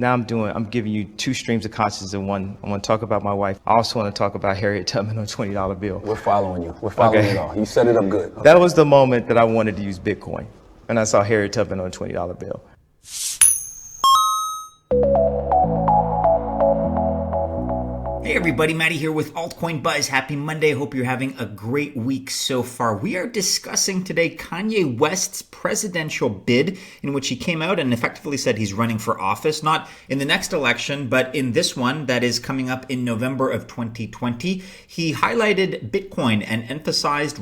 Now I'm giving you two streams of consciousness in one. I want to talk about my wife. I also want to talk about Harriet Tubman on a $20 bill. We're following you. We're following it all. You set it up good. Okay. That was the moment that I wanted to use Bitcoin. And I saw Harriet Tubman on a $20 bill. Hey everybody, Matty here with Altcoin Buzz. Happy Monday. Hope you're having a great week so far. We are discussing today Kanye West's presidential bid, in which he came out and effectively said he's running for office, not in the next election, but in this one that is coming up in November of 2020. He highlighted Bitcoin and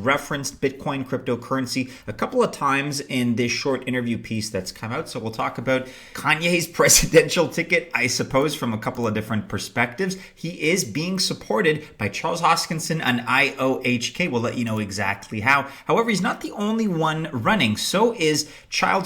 referenced Bitcoin cryptocurrency a couple of times in this short interview piece that's come out. So we'll talk about Kanye's presidential ticket, I suppose, from a couple of different perspectives. He is being supported by Charles Hoskinson and IOHK. We'll let you know exactly how. However, he's not the only one running. So is child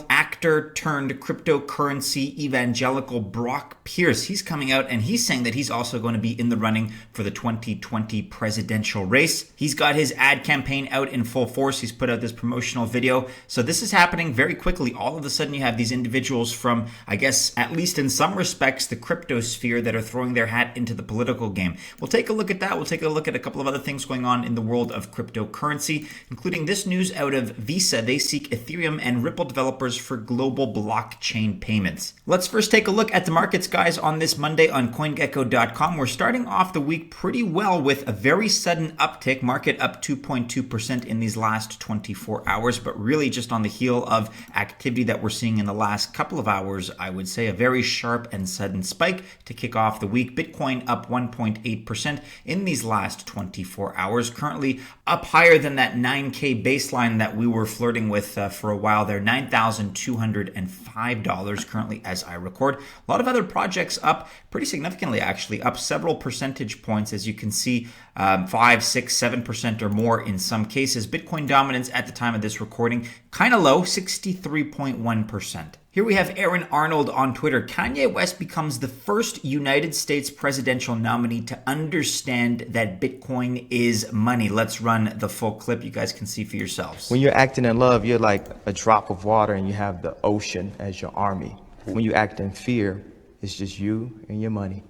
actor turned cryptocurrency evangelical Brock Pierce. He's coming out and he's saying that he's also going to be in the running for the 2020 presidential race. He's got his ad campaign out in full force. He's put out this promotional video. So this is happening very quickly. All of a sudden you have these individuals from, I guess, at least in some respects, the crypto sphere that are throwing their hat into the political game. We'll take a look at that. We'll take a look at a couple of other things going on in the world of cryptocurrency, including this news out of Visa. They seek Ethereum and Ripple developers for global blockchain payments. Let's first take a look at the markets, guys, on this Monday on CoinGecko.com. We're starting off the week pretty well with a very sudden uptick. Market up 2.2% in these last 24 hours, but really just on the heel of activity that we're seeing in the last couple of hours. I would say a very sharp and sudden spike to kick off the week. Bitcoin up 1.8% in these last 24 hours, currently up higher than that 9K baseline that we were flirting with for a while there, $9,205 currently as I record. A lot of other projects up pretty significantly, actually, up several percentage points, as you can see, 5, 6, 7% or more in some cases. Bitcoin dominance at the time of this recording, kind of low, 63.1%. Here we have Aaron Arnold on Twitter. Kanye West becomes the first United States presidential nominee to understand that Bitcoin is money. Let's run the full clip. You guys can see for yourselves. When you're acting in love, you're like a drop of water and you have the ocean as your army. When you act in fear, it's just you and your money.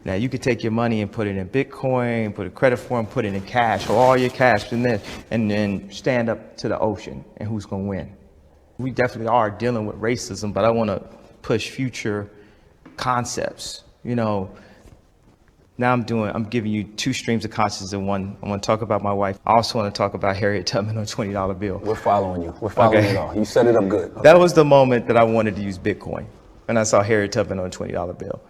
Now you could take your money and put it in Bitcoin, put a credit form, put it in cash, or all your cash in this, and then stand up to the ocean, and who's gonna win? We definitely are dealing with racism, but I want to push future concepts. You know, now I'm giving you two streams of consciousness in one. I want to talk about my wife. I also want to talk about Harriet Tubman on a $20 bill. We're following you. We're following it all. You set it up good. Okay. That was the moment that I wanted to use Bitcoin, and I saw Harriet Tubman on a $20 bill.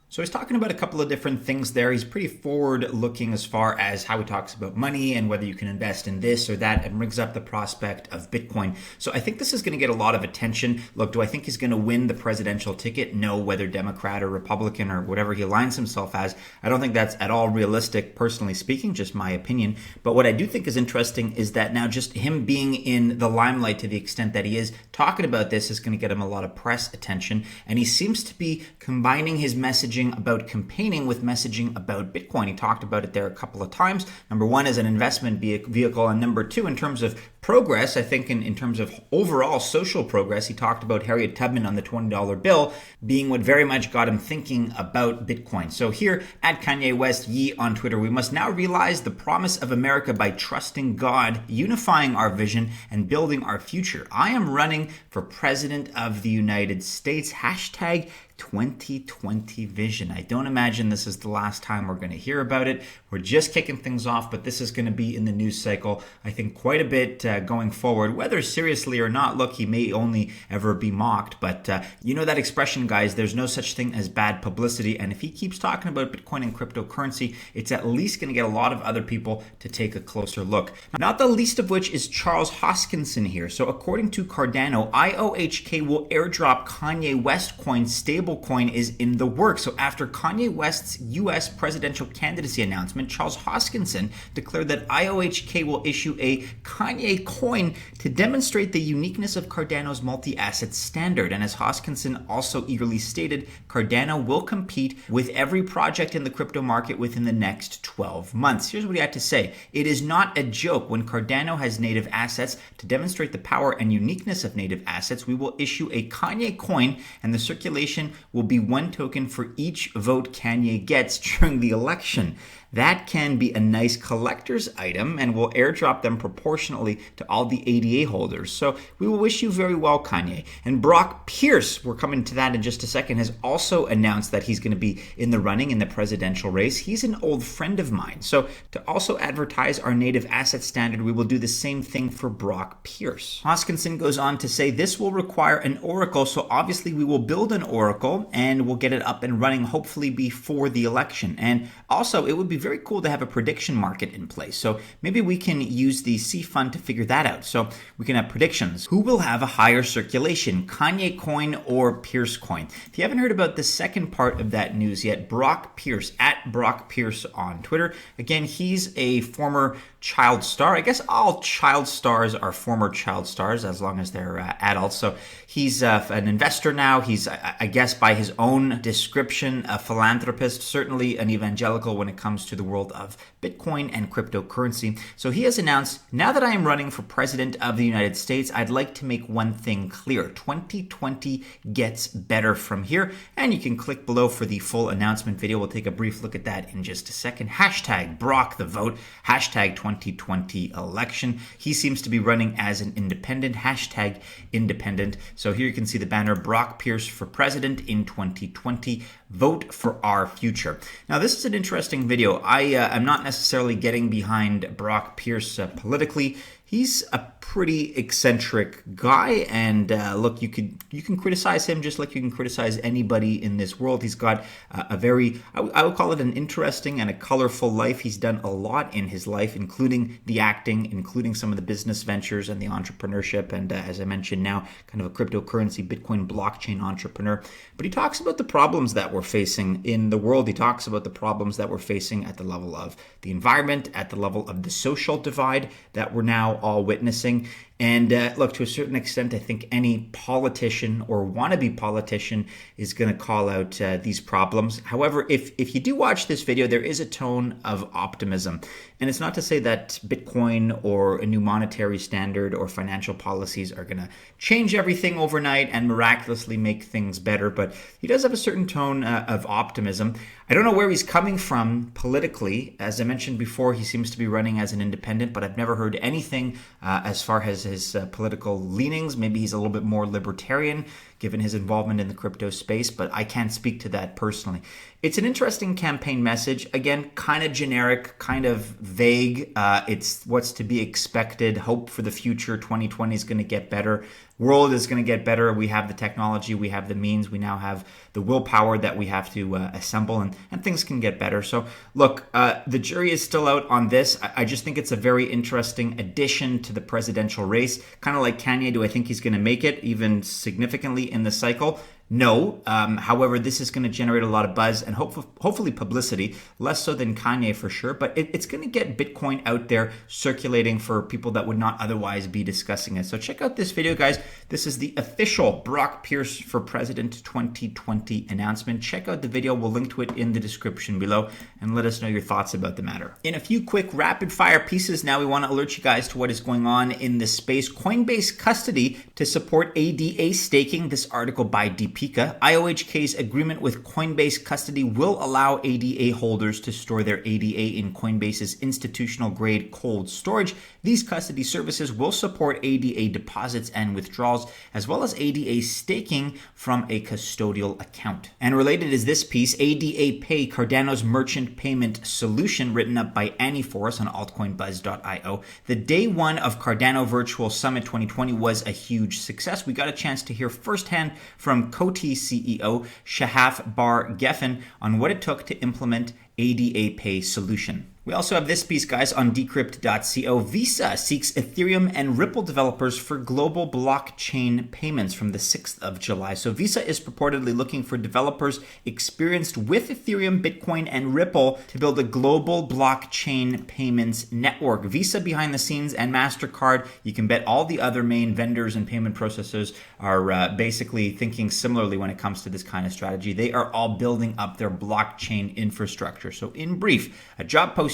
So he's talking about a couple of different things there. He's pretty forward-looking as far as how he talks about money and whether you can invest in this or that, and brings up the prospect of Bitcoin. So I think this is going to get a lot of attention. Look, do I think he's going to win the presidential ticket? No, whether Democrat or Republican or whatever he aligns himself as. I don't think that's at all realistic, personally speaking, just my opinion. But what I do think is interesting is that now just him being in the limelight to the extent that he is, talking about this is going to get him a lot of press attention. And he seems to be combining his messaging about campaigning with messaging about Bitcoin. He talked about it there a couple of times. Number one, as an investment vehicle, and number two, in terms of progress, I think in terms of overall social progress, he talked about Harriet Tubman on the $20 bill being what very much got him thinking about Bitcoin. So here at Kanye West Yee on Twitter, we must now realize the promise of America by trusting God, unifying our vision, and building our future. I am running for President of the United States. Hashtag 2020 vision. I don't imagine this is the last time we're going to hear about it. We're just kicking things off, but this is going to be in the news cycle, I think, quite a bit going forward, whether seriously or not. Look, he may only ever be mocked, but you know that expression, guys, there's no such thing as bad publicity. And if he keeps talking about Bitcoin and cryptocurrency, it's at least going to get a lot of other people to take a closer look. Not the least of which is Charles Hoskinson here. So according to Cardano, IOHK will airdrop Kanye West Coin stable Coin is in the works. So after Kanye West's U.S. presidential candidacy announcement, Charles Hoskinson declared that IOHK will issue a Kanye coin to demonstrate the uniqueness of Cardano's multi-asset standard. And as Hoskinson also eagerly stated, Cardano will compete with every project in the crypto market within the next 12 months. Here's what he had to say. It is not a joke. When Cardano has native assets, to demonstrate the power and uniqueness of native assets, we will issue a Kanye coin, and the circulation will be one token for each vote Kanye gets during the election. That can be a nice collector's item, and we'll airdrop them proportionally to all the ADA holders. So we will wish you very well, Kanye. And Brock Pierce, we're coming to that in just a second, has also announced that he's going to be in the running in the presidential race. He's an old friend of mine. So to also advertise our native asset standard, we will do the same thing for Brock Pierce. Hoskinson goes on to say this will require an oracle, so obviously we will build an oracle and we'll get it up and running hopefully before the election. And also it would be very cool to have a prediction market in place. So maybe we can use the C fund to figure that out. So we can have predictions. Who will have a higher circulation, Kanye coin or Pierce coin? If you haven't heard about the second part of that news yet, Brock Pierce, at Brock Pierce on Twitter. Again, he's a former child star. I guess all child stars are former child stars as long as they're adults. So he's an investor now. He's, I guess, by his own description, a philanthropist, certainly an evangelical when it comes to the world of Bitcoin and cryptocurrency. So he has announced, now that I am running for president of the United States, I'd like to make one thing clear. 2020 gets better from here. And you can click below for the full announcement video. We'll take a brief look at that in just a second. Hashtag Brock the vote. Hashtag 2020 election. He seems to be running as an independent. Hashtag independent. So here you can see the banner, Brock Pierce for president in 2020. Vote for our future. Now, this is an interesting video. I'm not necessarily getting behind Brock Pierce politically. He's a pretty eccentric guy, and look, you can criticize him just like you can criticize anybody in this world. He's got a very, I would call it an interesting and a colorful life. He's done a lot in his life, including the acting, including some of the business ventures and the entrepreneurship, and as I mentioned now, kind of a cryptocurrency, Bitcoin blockchain entrepreneur. But he talks about the problems that we're facing in the world. He talks about the problems that we're facing at the level of the environment, at the level of the social divide that we're now all witnessing. And look, to a certain extent, I think any politician or wannabe politician is going to call out these problems. However, if you do watch this video, there is a tone of optimism. And it's not to say that Bitcoin or a new monetary standard or financial policies are going to change everything overnight and miraculously make things better. But he does have a certain tone of optimism. I don't know where he's coming from politically. As I mentioned before, he seems to be running as an independent, but I've never heard anything as far as his political leanings. Maybe he's a little bit more libertarian given his involvement in the crypto space, but I can't speak to that personally. It's an interesting campaign message. Again, kind of generic, kind of vague. It's what's to be expected. Hope for the future. 2020 is going to get better. World is going to get better. We have the technology. We have the means. We now have the willpower that we have to assemble, and things can get better. So look, the jury is still out on this. I just think it's a very interesting addition to the presidential race. Kind of like Kanye, do I think he's going to make it even significantly in the cycle? No. However, this is going to generate a lot of buzz and hopefully publicity, less so than Kanye for sure, but it's going to get Bitcoin out there circulating for people that would not otherwise be discussing it. So check out this video, guys. This is the official Brock Pierce for President 2020 announcement. Check out the video. We'll link to it in the description below, and let us know your thoughts about the matter. In a few quick rapid fire pieces now, we want to alert you guys to what is going on in this space. Coinbase custody to support ADA staking. This article by DP. IOHK's agreement with Coinbase custody will allow ADA holders to store their ADA in Coinbase's institutional-grade cold storage. These custody services will support ADA deposits and withdrawals, as well as ADA staking from a custodial account. And related is this piece, AdaPay, Cardano's merchant payment solution, written up by Annie for us on altcoinbuzz.io. The day one of Cardano Virtual Summit 2020 was a huge success. We got a chance to hear firsthand from CEO Shahaf Bar Geffen on what it took to implement AdaPay solution. We also have this piece, guys, on decrypt.co. Visa seeks Ethereum and Ripple developers for global blockchain payments from the 6th of July. So Visa is purportedly looking for developers experienced with Ethereum, Bitcoin, and Ripple to build a global blockchain payments network. Visa behind the scenes and MasterCard, you can bet all the other main vendors and payment processors are basically thinking similarly when it comes to this kind of strategy. They are all building up their blockchain infrastructure. So in brief, a job posting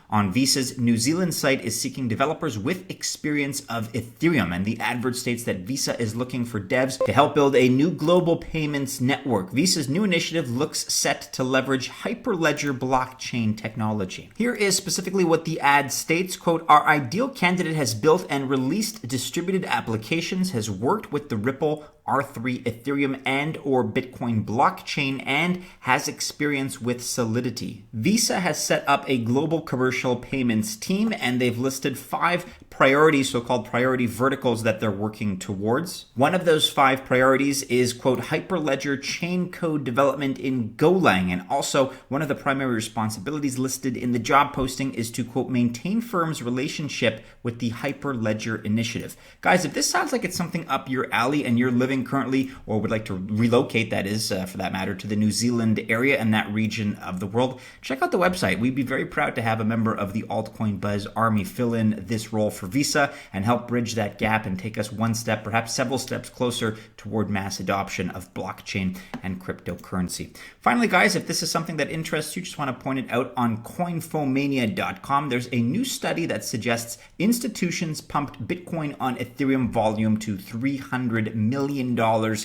on Visa's New Zealand site is seeking developers with experience of Ethereum, and the advert states that Visa is looking for devs to help build a new global payments network. Visa's new initiative looks set to leverage Hyperledger blockchain technology. Here is specifically what the ad states, quote, "Our ideal candidate has built and released distributed applications, has worked with the Ripple, R3, Ethereum, and or Bitcoin blockchain, and has experience with Solidity." Visa has set up a global commercial payments team, and they've listed 5 priorities, so-called priority verticals that they're working towards. One of those 5 priorities is, quote, Hyperledger chain code development in Golang. And also one of the primary responsibilities listed in the job posting is to, quote, maintain firm's relationship with the Hyperledger initiative. Guys, if this sounds like it's something up your alley and you're living currently or would like to relocate, that is, for that matter, to the New Zealand area and that region of the world, check out the website. We'd be very proud to have a member of the Altcoin Buzz Army fill in this role for Visa and help bridge that gap and take us one step, perhaps several steps closer toward mass adoption of blockchain and cryptocurrency. Finally, guys, if this is something that interests you, just want to point it out on coinfomania.com. There's a new study that suggests institutions pumped Bitcoin on Ethereum volume to $300 million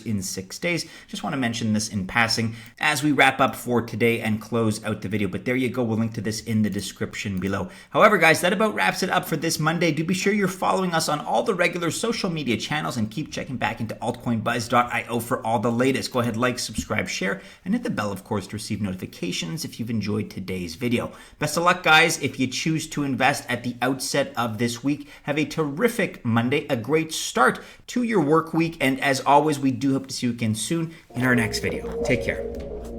in 6 days. Just want to mention this in passing as we wrap up for today and close out the video. But there you go. We'll link to this in the description below. However, guys, that about wraps it up for this Monday. Do be sure you're following us on all the regular social media channels and keep checking back into altcoinbuzz.io for all the latest. Go ahead, like, subscribe, share, and hit the bell, of course, to receive notifications if you've enjoyed today's video. Best of luck, guys, if you choose to invest at the outset of this week. Have a terrific Monday, a great start to your work week, and as always, we do hope to see you again soon in our next video. Take care.